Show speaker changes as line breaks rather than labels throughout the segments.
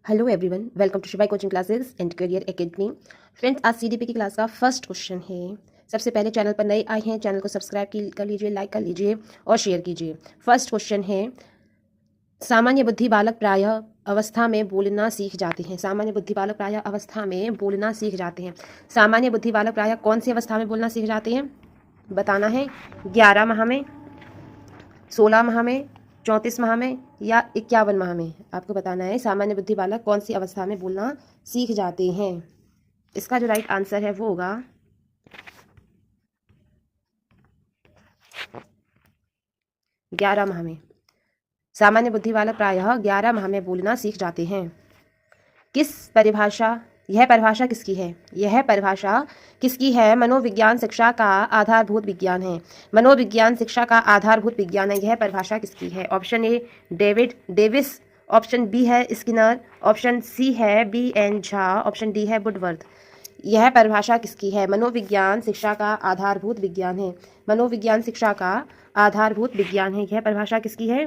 Hello everyone, welcome to Shivai coaching classes and career academy. Friends, आज CDP की class का first question है। सबसे पहले चैनल पर नए आए हैं, चैनल को सब्सक्राइब कर लीजिए, लाइक कर लीजिए और शेयर कीजिए। फर्स्ट क्वेश्चन है, सामान्य बुद्धि बालक प्रायः अवस्था में बोलना सीख जाते हैं। सामान्य बुद्धि बालक प्रायः अवस्था में बोलना सीख जाते हैं। सामान्य बुद्धि बालक प्रायः कौन सी अवस्था में बोलना सीख जाते हैं बताना है। 11 माह में, 16 माह में, 34 माह में या 51 माह में आपको बताना है सामान्य बुद्धि बालक कौन सी अवस्था में बोलना सीख जाते हैं। इसका जो राइट आंसर है वो होगा 11 माह में। सामान्य बुद्धि बालक प्रायः 11 माह में बोलना सीख जाते हैं। यह परिभाषा किसकी है? यह परिभाषा किसकी है? मनोविज्ञान शिक्षा का आधारभूत विज्ञान है। मनोविज्ञान शिक्षा का आधारभूत विज्ञान है। यह परिभाषा किसकी है? Option A Davis, option B है स्किनर, ऑप्शन सी है B N Jha, option D है वुडवर्थ। यह परिभाषा किसकी है? मनोविज्ञान शिक्षा का आधारभूत विज्ञान है। मनोविज्ञान शिक्षा का आधारभूत विज्ञान है। यह परिभाषा किसकी है?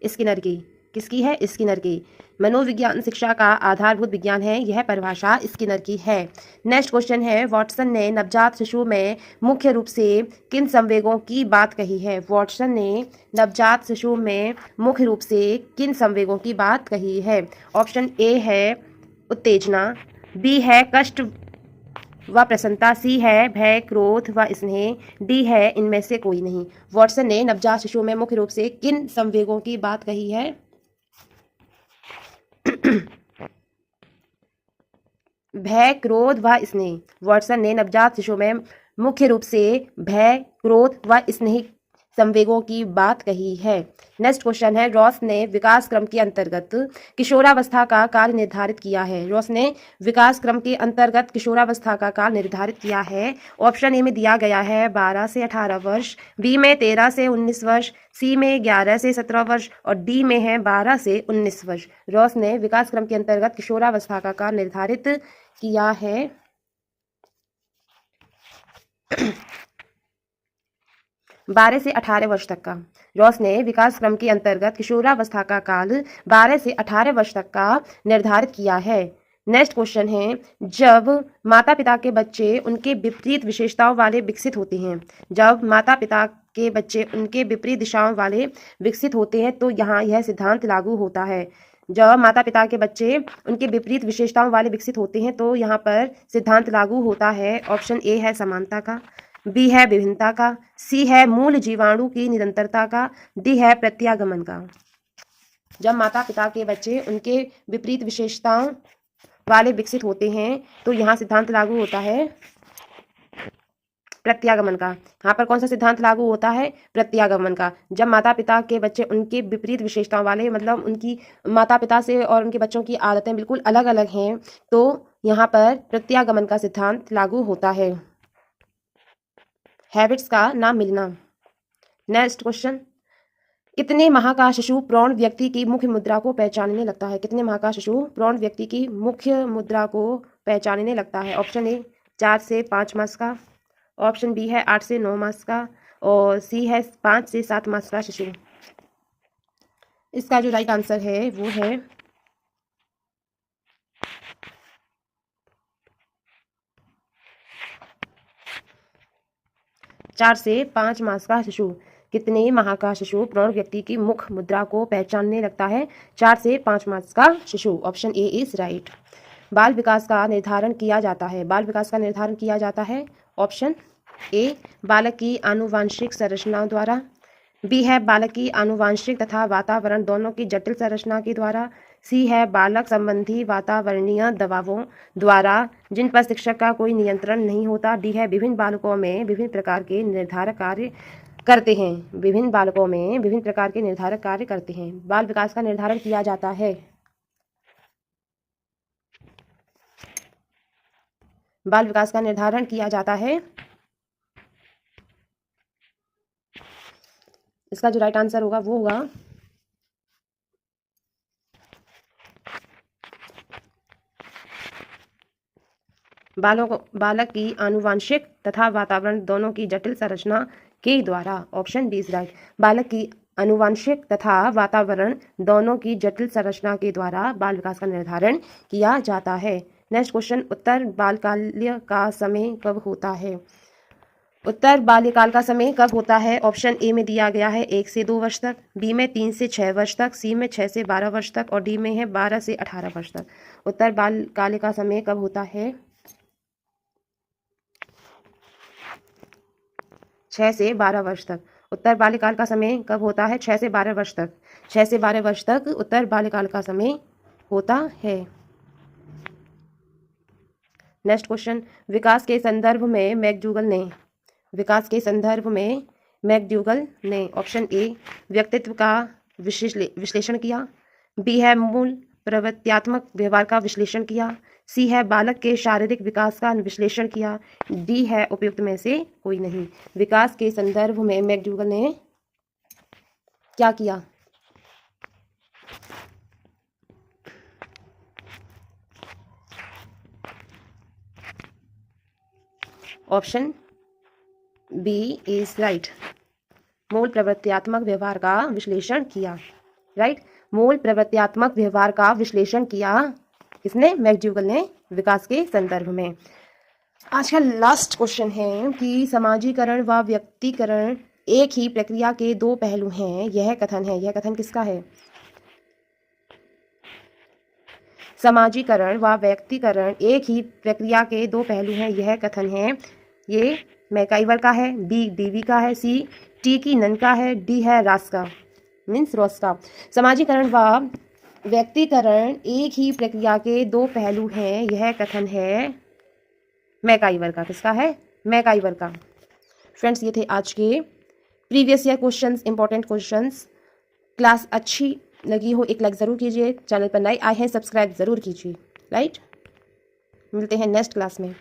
स्किनर की। किसकी है? स्किनर की। मनोविज्ञान शिक्षा का आधारभूत विज्ञान है, यह परिभाषा स्किनर की है। नेक्स्ट क्वेश्चन है, वॉटसन ने नवजात शिशु में मुख्य रूप से किन संवेगों की बात कही है? वॉटसन ने नवजात शिशु में मुख्य रूप से किन संवेगों की बात कही है? ऑप्शन ए है उत्तेजना, बी है कष्ट व प्रसन्नता, सी है भय, क्रोध व स्नेह, डी है इनमें से कोई नहीं। वॉटसन ने नवजात शिशु में मुख्य रूप से किन संवेगों की बात कही है? भय, क्रोध व स्नेह। वॉटसन ने नवजात शिशु में मुख्य रूप से भय, क्रोध व स्नेह संवेगों की बात कही है। नेक्स्ट क्वेश्चन है, रॉस ने विकास क्रम के अंतर्गत किशोरावस्था का काल निर्धारित किया है। रॉस ने विकास क्रम के अंतर्गत किशोरावस्था का काल निर्धारित किया है। ऑप्शन ए में दिया गया है 12 से 18 वर्ष, बी में 13 से 19 वर्ष, सी में 11 से 17 वर्ष और डी में है 12 से 19 वर्ष। रॉस ने विकास क्रम के अंतर्गत किशोरावस्था का काल निर्धारित किया है 12 से 18 वर्ष तक का। रॉस ने विकास क्रम के अंतर्गत किशोरावस्था का काल 12 से 18 वर्ष तक का निर्धारित किया है। नेक्स्ट क्वेश्चन है, जब माता पिता के बच्चे उनके विपरीत विशेषताओं वाले विकसित होते हैं, जब माता पिता के बच्चे उनके विपरीत दिशाओं वाले विकसित होते हैं तो यहाँ यह सिद्धांत लागू होता है। जब माता पिता के बच्चे उनके विपरीत विशेषताओं वाले विकसित होते हैं तो यहाँ पर सिद्धांत लागू होता है। ऑप्शन ए है समानता का, बी है विभिन्नता का, सी है मूल जीवाणु की निरंतरता का, डी है प्रत्यागमन का। जब माता पिता के बच्चे उनके विपरीत विशेषताओं वाले विकसित होते हैं तो यहाँ सिद्धांत लागू होता है प्रत्यागमन का। यहाँ पर कौन सा सिद्धांत लागू होता है? प्रत्यागमन का। जब माता पिता के बच्चे उनके विपरीत विशेषताओं वाले, मतलब उनकी माता पिता से और उनके बच्चों की आदतें बिल्कुल अलग अलग हैं तो यहाँ पर प्रत्यागमन का सिद्धांत लागू होता है। हैबिट्स का ना मिलना। नेक्स्ट क्वेश्चन, कितने माह का शिशु प्रौढ़ व्यक्ति की मुख्य मुद्रा को पहचानने लगता है? कितने माह का शिशु प्रौढ़ व्यक्ति की मुख्य मुद्रा को पहचानने लगता है? ऑप्शन ए 4 से 5 मास का, ऑप्शन बी है 8 से 9 मास का और सी है 5 से 7 मास का शिशु। इसका जो राइट आंसर है वो है चार से 5 मास का शिशु। कितने माह का शिशु प्रौढ़ व्यक्ति की मुख मुद्रा को पहचानने लगता है? 4 से 5 मास का शिशु। Option A is right. बाल विकास का निर्धारण किया जाता है। बाल विकास का निर्धारण किया जाता है। ऑप्शन ए बालक की आनुवांशिक संरचना द्वारा, बी है बालक की आनुवांशिक तथा वातावरण दोनों की जटिल संरचना के द्वारा, सी है बालक संबंधी वातावरणीय दबावों द्वारा जिन पर शिक्षक का कोई नियंत्रण नहीं होता, डी है विभिन्न बालकों में विभिन्न प्रकार के निर्धारक कार्य करते हैं। विभिन्न बालकों में विभिन्न प्रकार के निर्धारक कार्य करते हैं। बाल विकास का निर्धारण किया जाता है। बाल विकास का निर्धारण किया जाता है। इसका जो राइट आंसर होगा वो होगा बालक की आनुवांशिक तथा वातावरण दोनों की जटिल संरचना के द्वारा। Option B is right. बालक की अनुवांशिक तथा वातावरण दोनों की जटिल संरचना के द्वारा बाल विकास का निर्धारण किया जाता है। नेक्स्ट क्वेश्चन, उत्तर बाल्यकाल का समय कब होता है? उत्तर बाल्यकाल का समय कब होता है? ऑप्शन ए में दिया गया है 1 से 2 वर्ष तक, बी में 3 से 6 वर्ष तक, सी में 6 से 12 वर्ष तक और डी में है 12 से 18 वर्ष तक। उत्तर बाल्यकाल का समय कब होता है? 6 से 12 वर्ष तक। उत्तर बाल्यकाल का समय कब होता है? 6 से 12 वर्ष तक। 6 से 12 वर्ष तक उत्तर बाल्यकाल का समय होता है। नेक्स्ट क्वेश्चन, विकास के संदर्भ में मैकड्यूगल ने ऑप्शन ए व्यक्तित्व का विश्लेषण किया, बी है मूल प्रवृत्त्यात्मक व्यवहार का विश्लेषण किया, सी है बालक के शारीरिक विकास का विश्लेषण किया, डी है उपयुक्त में से कोई नहीं। विकास के संदर्भ में मैकड्यूगल ने क्या किया? ऑप्शन बी इज राइट, मूल प्रवृत्त्यात्मक व्यवहार का विश्लेषण किया। राइट, मूल प्रवृत्त्यात्मक व्यवहार का विश्लेषण किया किसने? मैकड्यूगल ने, विकास के संदर्भ में। आज का लास्ट क्वेश्चन है कि समाजीकरण व व्यक्तिकरण एक ही प्रक्रिया के दो पहलू हैं, यह कथन है। यह कथन किसका है? समाजीकरण व व्यक्तिकरण एक ही प्रक्रिया के दो पहलू हैं, यह कथन है। ये मैकाइवर का है, बी डीवी का है, सी टी की नन का है, डी है रास का मीन्स रॉस का। समाजीकरण व व्यक्तिकरण एक ही प्रक्रिया के दो पहलू हैं, यह कथन है मैकाइवर का। किसका है? मैकाइवर का। फ्रेंड्स, ये थे आज के previous year questions, important questions. Class अच्छी लगी हो एक लाइक ज़रूर कीजिए, चैनल पर नए आए हैं सब्सक्राइब ज़रूर कीजिए। राइट, मिलते हैं नेक्स्ट क्लास में।